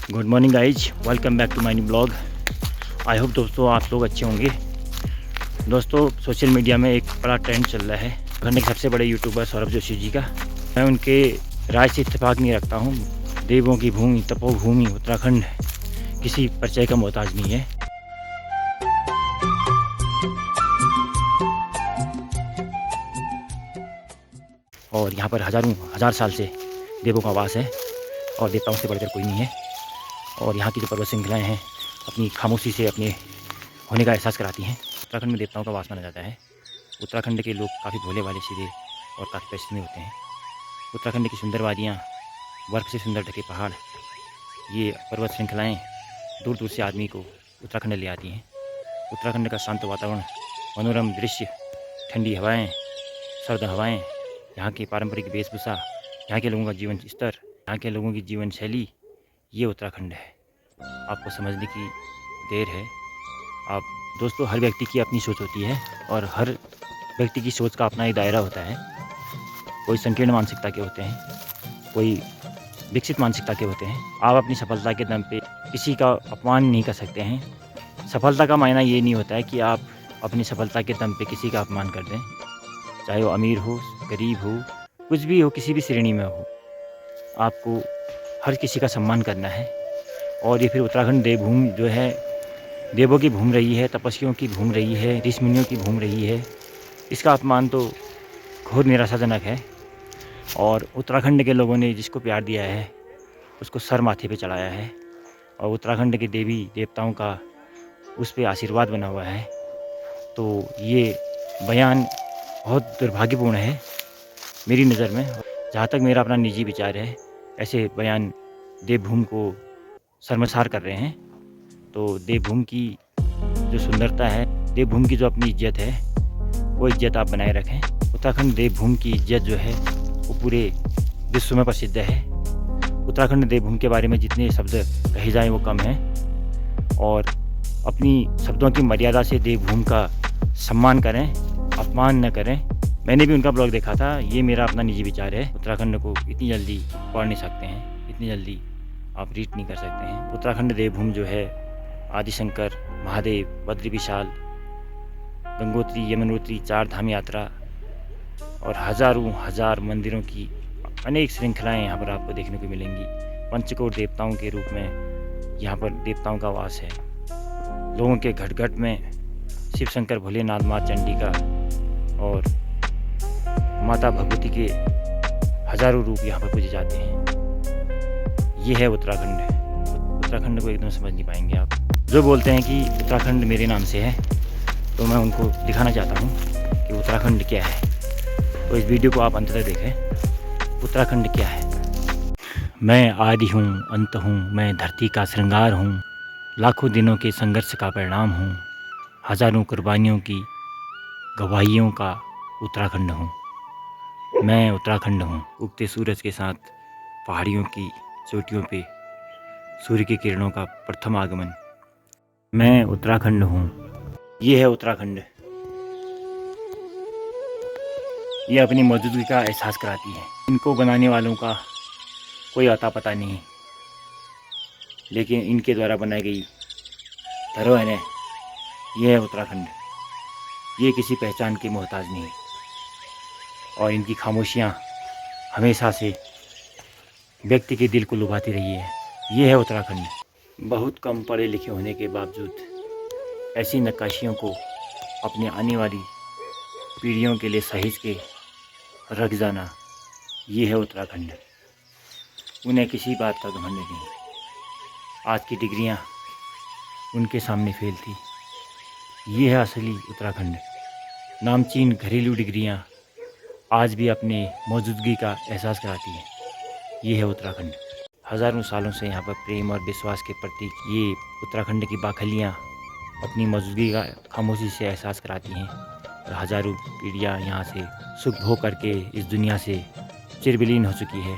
Good morning guys, welcome back to my new blog. I hope दोस्तों आप लोग अच्छे होंगे। दोस्तों सोशल मीडिया में एक बड़ा ट्रेंड चल रहा है उत्तराखंड के सबसे बड़े यूट्यूबर सौरभ जोशी जी का। मैं उनके राय से इत्तेफाक नहीं रखता हूँ। देवों की भूमि तपोभूमि उत्तराखंड किसी परिचय का मोहताज नहीं है। और यहाँ पर हजार साल से देवों का वास है और देवताओं से बढ़कर कोई नहीं है। और यहाँ की जो पर्वत श्रृंखलाएँ हैं अपनी खामोशी से अपने होने का एहसास कराती हैं। उत्तराखंड में देवताओं का वास माना जाता है। उत्तराखंड के लोग काफ़ी भोले भाले सीधे और काफ़ी परिश्रमी होते हैं। उत्तराखंड की सुंदर वादियाँ, बर्फ़ से सुंदर ढके पहाड़, ये पर्वत श्रृंखलाएँ दूर दूर से आदमी को उत्तराखंड ले आती हैं। उत्तराखंड का शांत वातावरण, मनोरम दृश्य, ठंडी हवाएँ, सर्द हवाएँ, यहाँ की पारंपरिक वेशभूषा, यहाँ के लोगों का जीवन स्तर, यहाँ के लोगों की जीवन शैली, ये उत्तराखंड है। आपको समझने की देर है। आप दोस्तों, हर व्यक्ति की अपनी सोच होती है और हर व्यक्ति की सोच का अपना एक दायरा होता है। कोई संकीर्ण मानसिकता के होते हैं, कोई विकसित मानसिकता के होते हैं। आप अपनी सफलता के दम पे किसी का अपमान नहीं कर सकते हैं। सफलता का मायना ये नहीं होता है कि आप अपनी सफलता के दम पे किसी का अपमान कर दें, चाहे वो अमीर हो, गरीब हो, कुछ भी हो, किसी भी श्रेणी में हो। आपको हर किसी का सम्मान करना है। और ये फिर उत्तराखंड देवभूमि जो है, देवों की भूमि रही है, तपस्वियों की भूमि रही है, ऋषि मुनियों की भूमि रही है। इसका अपमान तो घोर निराशाजनक है। और उत्तराखंड के लोगों ने जिसको प्यार दिया है उसको सर माथे पे चढ़ाया है और उत्तराखंड के देवी देवताओं का उस पर आशीर्वाद बना हुआ है। तो ये बयान बहुत दुर्भाग्यपूर्ण है मेरी नज़र में। जहाँ तक मेरा अपना निजी विचार है, ऐसे बयान देवभूमि को शर्मसार कर रहे हैं। तो देवभूमि की जो सुंदरता है, देवभूमि की जो अपनी इज्जत है, वो इज्जत आप बनाए रखें। उत्तराखंड देवभूमि की इज्जत जो है वो पूरे विश्व में प्रसिद्ध है। उत्तराखंड देवभूमि के बारे में जितने शब्द कहे जाएं वो कम हैं। और अपनी शब्दों की मर्यादा से देवभूमि का सम्मान करें, अपमान न करें। मैंने भी उनका ब्लॉग देखा था। ये मेरा अपना निजी विचार है। उत्तराखंड को इतनी जल्दी पढ़ नहीं सकते हैं, इतनी जल्दी आप रीड नहीं कर सकते हैं। उत्तराखंड देवभूमि जो है आदिशंकर, महादेव, बद्री विशाल, गंगोत्री, यमुनोत्री, 4 धाम यात्रा और हजार मंदिरों की अनेक श्रृंखलाएं यहाँ पर आपको देखने को मिलेंगी। पंचकोट देवताओं के रूप में यहाँ पर देवताओं का वास है। लोगों के घट घट में शिव शंकर, भोलेनाथ, माँ चंडिका और माता भगवती के हजारों रूप यहाँ पर पूजे जाते हैं। ये है उत्तराखंड। उत्तराखंड को एकदम समझ नहीं पाएंगे आप। जो बोलते हैं कि उत्तराखंड मेरे नाम से है, तो मैं उनको दिखाना चाहता हूँ कि उत्तराखंड क्या है। तो इस वीडियो को आप अंत तक देखें। उत्तराखंड क्या है। मैं आदि हूँ, अंत हूँ, मैं धरती का श्रृंगार हूँ, लाखों दिनों के संघर्ष का परिणाम हूँ, हजारों कुर्बानियों की गवाहियों का उत्तराखंड हूँ। मैं उत्तराखंड हूँ। उगते सूरज के साथ पहाड़ियों की चोटियों पे सूर्य की किरणों का प्रथम आगमन। मैं उत्तराखंड हूँ। ये है उत्तराखंड। ये अपनी मौजूदगी का एहसास कराती है। इनको बनाने वालों का कोई अता पता नहीं, लेकिन इनके द्वारा बनाई गई धरोहर है। ये है उत्तराखंड। ये किसी पहचान के मोहताज नहीं और इनकी खामोशियाँ हमेशा से व्यक्ति के दिल को लुभाती रही है। ये है उत्तराखंड। बहुत कम पढ़े लिखे होने के बावजूद ऐसी नक्काशियों को अपनी आने वाली पीढ़ियों के लिए सहेज के रख जाना, ये है उत्तराखंड। उन्हें किसी बात का घमंड नहीं। आज की डिग्रियां उनके सामने फेल थी। ये है असली उत्तराखंड। नामचीन घरेलू डिग्रियां आज भी अपने मौजूदगी का एहसास कराती हैं। ये है उत्तराखंड। हजारों सालों से यहाँ पर प्रेम और विश्वास के प्रतीक ये उत्तराखंड की बाखलियाँ अपनी मौजूदगी का खामोशी से एहसास कराती हैं। और हजारों पीढ़ियाँ यहाँ से सुख भोग करके इस दुनिया से चिरविलीन हो चुकी है।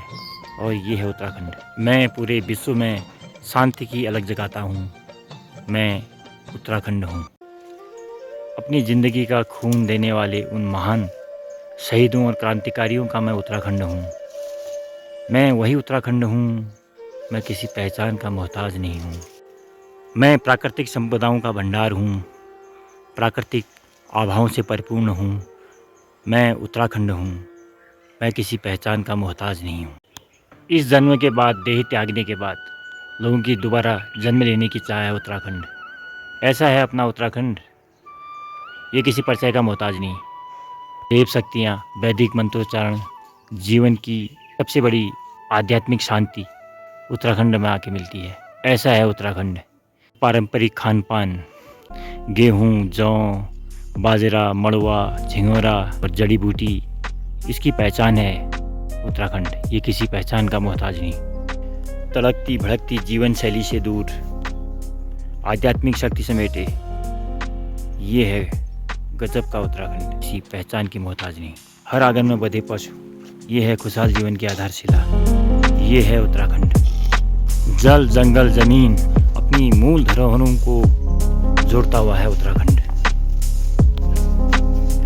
और ये है उत्तराखंड। मैं पूरे विश्व में शांति की अलग जगाता हूँ। मैं उत्तराखंड हूँ। अपनी ज़िंदगी का खून देने वाले उन महान शहीदों और क्रांतिकारियों का मैं उत्तराखंड हूँ। मैं वही उत्तराखंड हूँ मैं किसी पहचान का मोहताज नहीं हूँ। मैं प्राकृतिक संपदाओं का भंडार हूँ, प्राकृतिक आभाओं से परिपूर्ण हूँ। मैं उत्तराखंड हूँ, मैं किसी पहचान का मोहताज नहीं हूँ। इस जन्म के बाद, देह त्यागने के बाद लोगों की दोबारा जन्म लेने की चाह है उत्तराखंड। ऐसा है अपना उत्तराखंड, ये किसी परिचय का मोहताज नहीं। देव शक्तियाँ, वैदिक मंत्रोच्चारण, जीवन की सबसे बड़ी आध्यात्मिक शांति उत्तराखंड में आके मिलती है। ऐसा है उत्तराखंड। पारंपरिक खान पान, गेहूँ, जौ, बाजरा, मड़ुआ, झिंगोरा और जड़ी बूटी, इसकी पहचान है उत्तराखंड। ये किसी पहचान का मोहताज नहीं। तड़कती भड़कती जीवन शैली से दूर, आध्यात्मिक शक्ति समेटे, ये है गजब का उत्तराखंड। किसी पहचान की मोहताज नहीं। हर आंगन में बधे पशु, ये है खुशहाल जीवन की आधारशिला। ये है उत्तराखंड। जल, जंगल, जमीन अपनी मूल धरोहरों को जोड़ता हुआ है उत्तराखंड।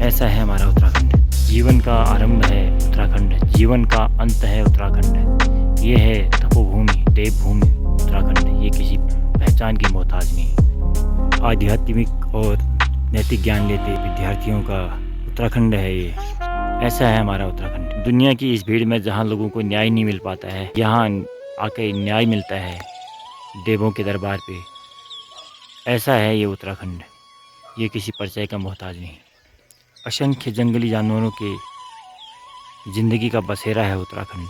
ऐसा है हमारा उत्तराखंड। जीवन का आरंभ है उत्तराखंड, जीवन का अंत है उत्तराखंड। ये है तपोभूमि, देवभूमि उत्तराखंड। ये किसी पहचान की मोहताज नहीं। आध्यात्मिक और नैतिक ज्ञान लेते विद्यार्थियों का उत्तराखंड है ये। ऐसा है हमारा उत्तराखंड। दुनिया की इस भीड़ में जहाँ लोगों को न्याय नहीं मिल पाता है, यहाँ आके न्याय मिलता है देवों के दरबार पे। ऐसा है ये उत्तराखंड। ये किसी परिचय का मोहताज नहीं। असंख्य जंगली जानवरों के ज़िंदगी का बसेरा है उत्तराखंड।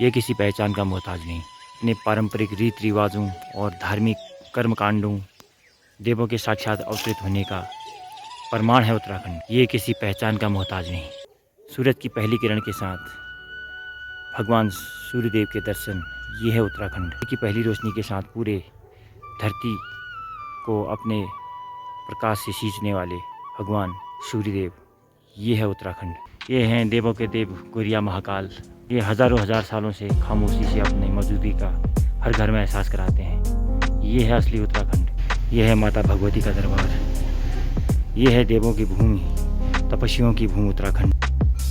ये किसी पहचान का मोहताज नहीं। अपने पारंपरिक रीति रिवाजों और धार्मिक कर्मकांडों, देवों के साक्षात अवतरित होने का प्रमाण है उत्तराखंड। ये किसी पहचान का मोहताज नहीं। सूरज की पहली किरण के साथ भगवान सूर्यदेव के दर्शन, ये है उत्तराखंड। की पहली रोशनी के साथ पूरे धरती को अपने प्रकाश से सींचने वाले भगवान सूर्यदेव, ये है उत्तराखंड। ये हैं देवों के देव गौरिया महाकाल। ये हज़ारों हजार सालों से खामोशी से अपनी मौजूदगी का हर घर में एहसास कराते हैं। ये है असली उत्तराखंड। ये है माता भगवती का दरबार। ये है देवों की भूमि, तपस्वियों की भूमि उत्तराखंड।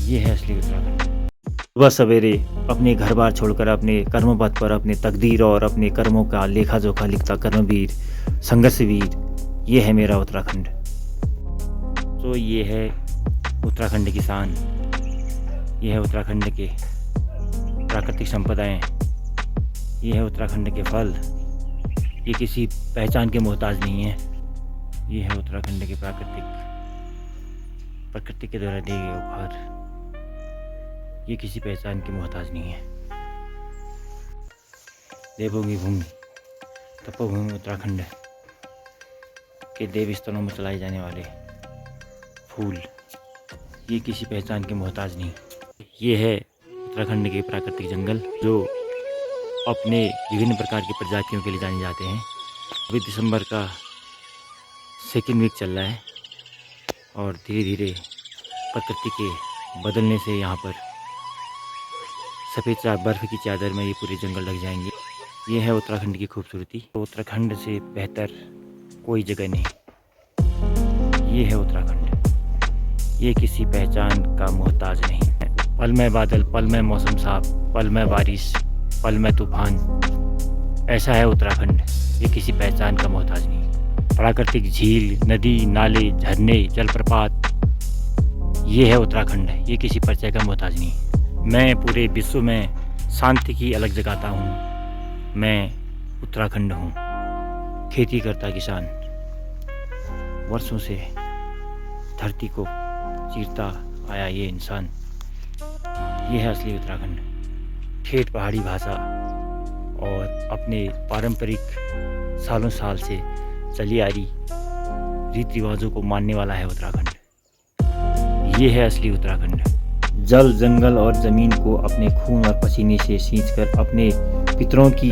ये है असली उत्तराखंड। सुबह सवेरे अपने घर बार छोड़कर अपने कर्मपथ पर अपने तकदीर और अपने कर्मों का लेखा जोखा लिखता कर्मवीर, संघर्षवीर, ये है मेरा उत्तराखंड। तो ये है उत्तराखंड की शान, ये है उत्तराखंड के प्राकृतिक संपदाएं, ये है उत्तराखंड के फल। ये किसी पहचान के मोहताज नहीं है। ये है उत्तराखंड के प्रकृति के द्वारा दिए गए उपहार। ये किसी पहचान की मोहताज नहीं है। देवों की भूमि, तपोभूमि उत्तराखंड के देव स्थलों में चलाए जाने वाले फूल, ये किसी पहचान के मोहताज नहीं। ये है उत्तराखंड के प्राकृतिक जंगल जो अपने विभिन्न प्रकार की प्रजातियों के लिए जाने जाते हैं। अभी दिसंबर का सेकेंड वीक चल रहा है और धीरे धीरे प्रकृति के बदलने से यहाँ पर सफ़ेद बर्फ़ की चादर में ये पूरे जंगल लग जाएंगे। ये है उत्तराखंड की खूबसूरती। तो उत्तराखंड से बेहतर कोई जगह नहीं। ये है उत्तराखंड। ये किसी पहचान का मोहताज नहीं है। पल में बादल, पल में मौसम साफ, पल में बारिश, पल में तूफान। ऐसा है उत्तराखंड। ये किसी पहचान का मोहताज नहीं। प्राकृतिक झील, नदी, नाले, झरने, जलप्रपात, ये है उत्तराखंड। ये किसी परिचय का मोहताज नहीं। मैं पूरे विश्व में शांति की अलग जगाता हूँ। मैं उत्तराखंड हूँ। खेती करता किसान, वर्षों से धरती को चीरता आया ये इंसान, ये है असली उत्तराखंड। ठेठ पहाड़ी भाषा और अपने पारंपरिक सालों साल से चली आ रही रीति रिवाजों को मानने वाला है उत्तराखंड। ये है असली उत्तराखंड। जल, जंगल और ज़मीन को अपने खून और पसीने से सींचकर अपने पितरों की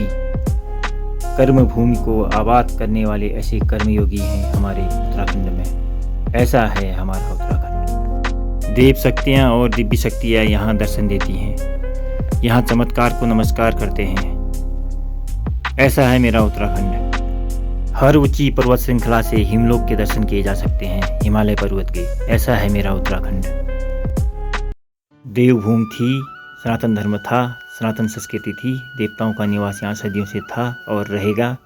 कर्म भूमि को आबाद करने वाले ऐसे कर्मयोगी हैं हमारे उत्तराखंड में। ऐसा है हमारा उत्तराखंड। देव शक्तियाँ और दिव्य शक्तियाँ यहाँ दर्शन देती हैं, यहाँ चमत्कार को नमस्कार करते हैं। ऐसा है मेरा उत्तराखंड। हर ऊंची पर्वत श्रृंखला से हिमलोक के दर्शन किए जा सकते हैं, हिमालय पर्वत के। ऐसा है मेरा उत्तराखंड। देवभूमि थी, सनातन धर्म था, सनातन संस्कृति थी। देवताओं का निवास यहाँ सदियों से था और रहेगा।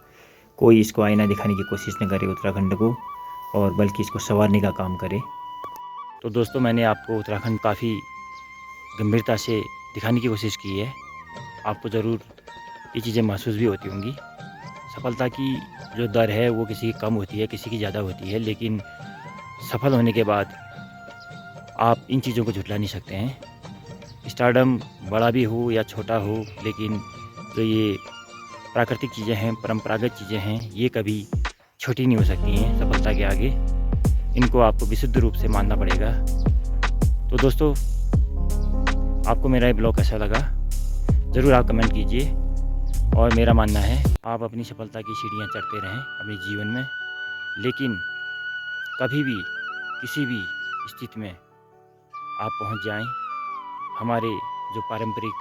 कोई इसको आईना दिखाने की कोशिश न करे उत्तराखंड को, और बल्कि इसको संवारने का काम करे। तो दोस्तों, मैंने आपको उत्तराखंड काफ़ी गंभीरता से दिखाने की कोशिश की है। आपको ज़रूर ये चीज़ें महसूस भी होती होंगी। सफलता की जो दर है वो किसी की कम होती है, किसी की ज़्यादा होती है, लेकिन सफल होने के बाद आप इन चीज़ों को झुठला नहीं सकते हैं। स्टारडम बड़ा भी हो या छोटा हो, लेकिन जो ये प्राकृतिक चीज़ें हैं, परंपरागत चीज़ें हैं, ये कभी छोटी नहीं हो सकती हैं सफलता के आगे। इनको आपको विशुद्ध रूप से मानना पड़ेगा। तो दोस्तों, आपको मेरा ये ब्लॉग कैसा लगा ज़रूर आप कमेंट कीजिए। और मेरा मानना है आप अपनी सफलता की सीढ़ियाँ चढ़ते रहें अपने जीवन में, लेकिन कभी भी किसी भी स्थिति में आप पहुंच जाएं। हमारे जो पारंपरिक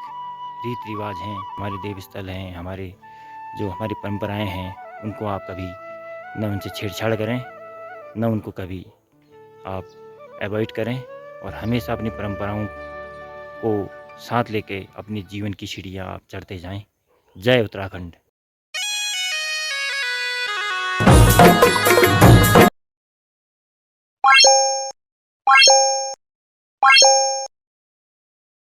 रीत रिवाज हैं, हमारे देव स्थल हैं, हमारी परंपराएं हैं, उनको आप कभी न उनसे छेड़छाड़ करें, न उनको कभी आप अवॉइड करें, और हमेशा अपनी परंपराओं को साथ लेके अपने जीवन की सीढ़ियाँ आप चढ़ते जाएं। जय उत्तराखंड।